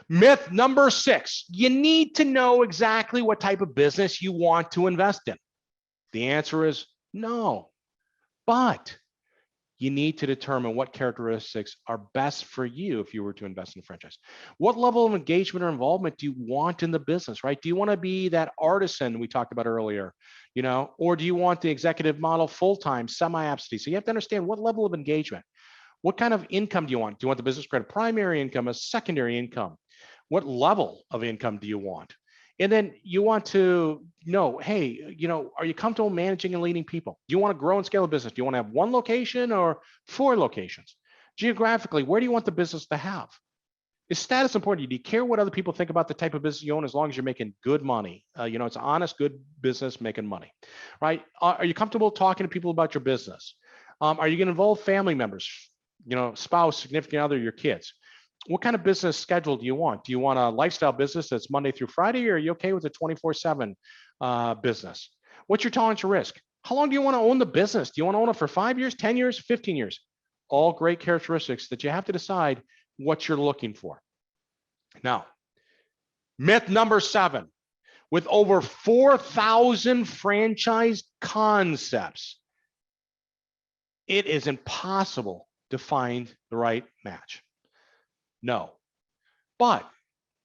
Myth number 6, you need to know exactly what type of business you want to invest in. The answer is no, but you need to determine what characteristics are best for you if you were to invest in a franchise. What level of engagement or involvement do you want in the business, right? Do you want to be that artisan we talked about earlier, or do you want the executive model full-time, semi-absentee? So you have to understand what level of engagement, what kind of income do you want? Do you want the business to create a primary income, a secondary income? What level of income do you want? And then you want to know, hey, are you comfortable managing and leading people? Do you want to grow and scale a business? Do you want to have 1 location or 4 locations? Geographically, where do you want the business to have? Is status important? Do you care what other people think about the type of business you own as long as you're making good money? It's honest, good business making money, right? Are you comfortable talking to people about your business? Are you going to involve family members, spouse, significant other, your kids? What kind of business schedule do you want? Do you want a lifestyle business that's Monday through Friday, or are you okay with a 24/7 business? What's your tolerance to risk? How long do you want to own the business? Do you want to own it for 5 years, 10 years, 15 years? All great characteristics that you have to decide what you're looking for. Now, myth number 7, with over 4,000 franchise concepts, it is impossible to find the right match. No, but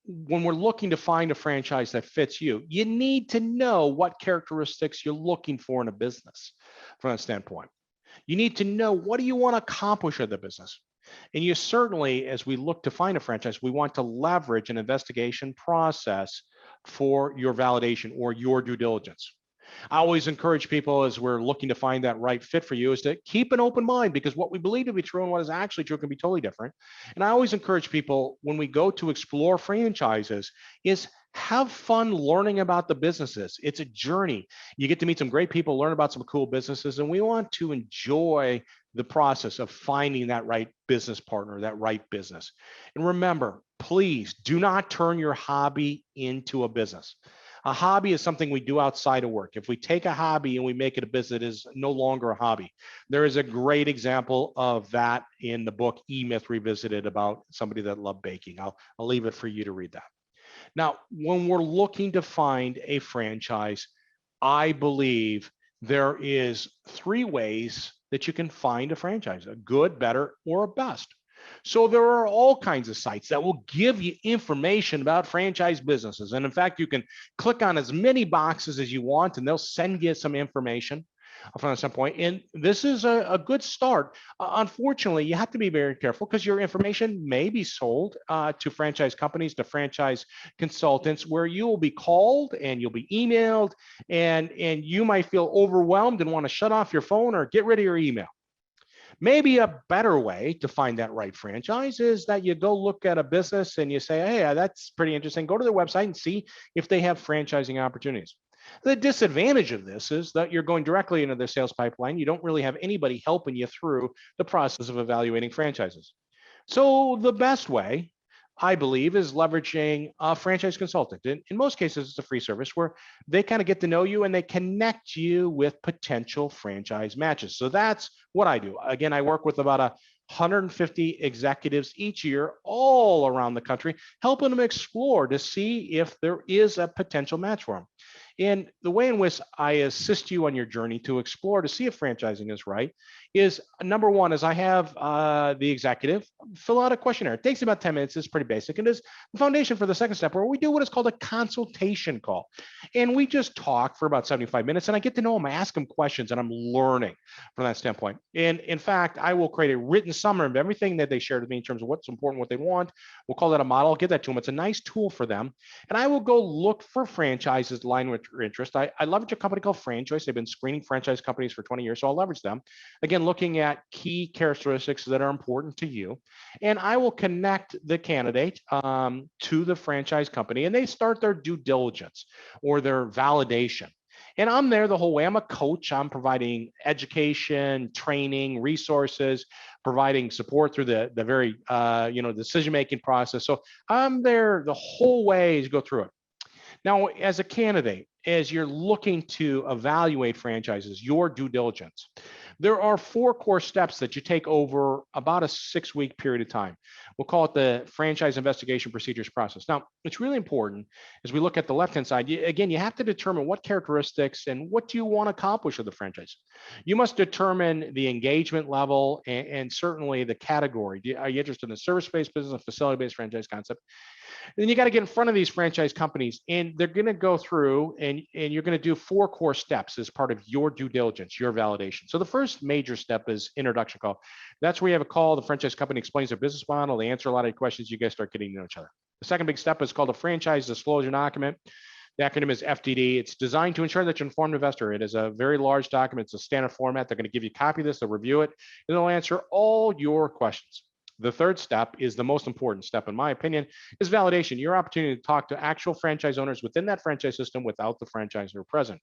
when we're looking to find a franchise that fits you, you need to know what characteristics you're looking for in a business from that standpoint. You need to know, what do you want to accomplish in the business? And you certainly, as we look to find a franchise, we want to leverage an investigation process for your validation or your due diligence. I always encourage people, as we're looking to find that right fit for you, is to keep an open mind, because what we believe to be true and what is actually true can be totally different. And I always encourage people, when we go to explore franchises, is have fun learning about the businesses. It's a journey. You get to meet some great people, learn about some cool businesses, and we want to enjoy the process of finding that right business partner, that right business. And remember, please do not turn your hobby into a business. A hobby is something we do outside of work. If we take a hobby and we make it a business, it is no longer a hobby. There is a great example of that in the book E-Myth Revisited, about somebody that loved baking. I'll leave it for you to read that. Now, when we're looking to find a franchise, I believe there is 3 ways that you can find a franchise: a good, better, or a best. So there are all kinds of sites that will give you information about franchise businesses. And in fact, you can click on as many boxes as you want, and they'll send you some information from some point. And this is a good start. Unfortunately, you have to be very careful, because your information may be sold to franchise companies, to franchise consultants, where you will be called and you'll be emailed, and you might feel overwhelmed and want to shut off your phone or get rid of your email. Maybe a better way to find that right franchise is that you go look at a business and you say, hey, that's pretty interesting. Go to their website and see if they have franchising opportunities. The disadvantage of this is that you're going directly into their sales pipeline. You don't really have anybody helping you through the process of evaluating franchises. So the best way, I believe, is leveraging a franchise consultant. In most cases, it's a free service where they kind of get to know you and they connect you with potential franchise matches. So that's what I do. Again, I work with about 150 executives each year all around the country, helping them explore to see if there is a potential match for them. And the way in which I assist you on your journey to explore to see if franchising is right is, number one, is I have the executive fill out a questionnaire. It takes about 10 minutes. It's pretty basic. And is the foundation for the second step, where we do what is called a consultation call. And we just talk for about 75 minutes, and I get to know them. I ask them questions, and I'm learning from that standpoint. And in fact, I will create a written summary of everything that they shared with me in terms of what's important, what they want. We'll call that a model. I'll give that to them. It's a nice tool for them. And I will go look for franchises to line with your interest. I leverage a company called FranChoice. They've been screening franchise companies for 20 years, so I'll leverage them. Again, looking at key characteristics that are important to you. And I will connect the candidate to the franchise company, and they start their due diligence or their validation. And I'm there the whole way. I'm a coach. I'm providing education, training, resources, providing support through the very decision-making process. So I'm there the whole way to go through it. Now, as a candidate, as you're looking to evaluate franchises, your due diligence, there are 4 core steps that you take over about a 6-week period of time. We'll call it the franchise investigation procedures process. Now, it's really important as we look at the left-hand side, again, you have to determine what characteristics and what do you want to accomplish with the franchise. You must determine the engagement level and certainly the category. Are you interested in a service-based business, a facility-based franchise concept? And then you got to get in front of these franchise companies, and they're going to go through and you're going to do 4 core steps as part of your due diligence, your validation. So the first major step is introduction call. That's where you have a call. The franchise company explains their business model. They answer a lot of questions. You guys start getting to know each other. The second big step is called a franchise disclosure document. The acronym is FDD. It's designed to ensure that you're an informed investor. It is a very large document. It's a standard format. They're going to give you a copy of this. They'll review it, and they'll answer all your questions. The third step is the most important step, in my opinion, is validation. Your opportunity to talk to actual franchise owners within that franchise system without the franchisor present.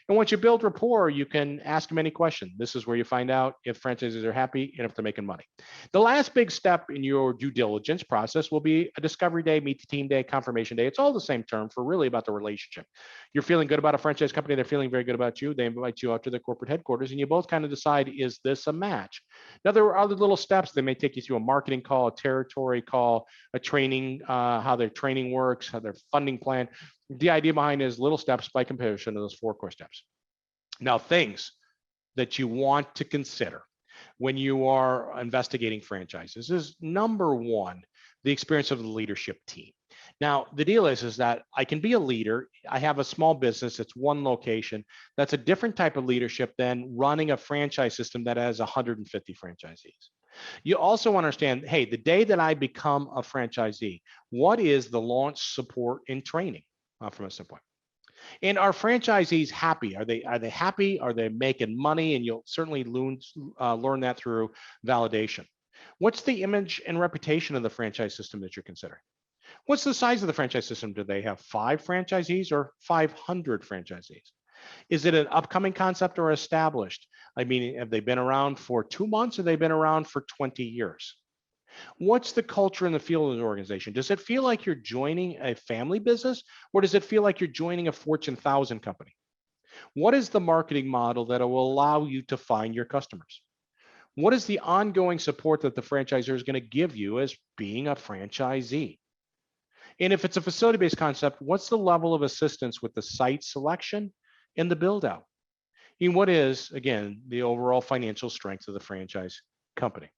And once you build rapport, you can ask them any question. This is where you find out if franchises are happy and if they're making money. The last big step in your due diligence process will be a discovery day, meet the team day, confirmation day. It's all the same term for really about the relationship. You're feeling good about a franchise company. They're feeling very good about you. They invite you out to their corporate headquarters, and you both kind of decide, is this a match? Now, there are other little steps. They may take you through a marketing call, a territory call, a training, how their training works, how their funding plan. The idea behind it is little steps by comparison to those 4 core steps. Now, things that you want to consider when you are investigating franchises is number 1, the experience of the leadership team. Now, the deal is that I can be a leader. I have a small business. It's one location. That's a different type of leadership than running a franchise system that has 150 franchisees. You also understand, hey, the day that I become a franchisee, what is the launch support and training from a standpoint? And are franchisees happy? Are they happy? Are they making money? And you'll certainly learn that through validation. What's the image and reputation of the franchise system that you're considering? What's the size of the franchise system? Do they have 5 franchisees or 500 franchisees? Is it an upcoming concept or established? I mean, have they been around for 2 months or have they been around for 20 years? What's the culture in the field of the organization? Does it feel like you're joining a family business, or does it feel like you're joining a Fortune 1000 company? What is the marketing model that will allow you to find your customers? What is the ongoing support that the franchisor is going to give you as being a franchisee? And if it's a facility-based concept, what's the level of assistance with the site selection and the build out? And what is, again, the overall financial strength of the franchise company?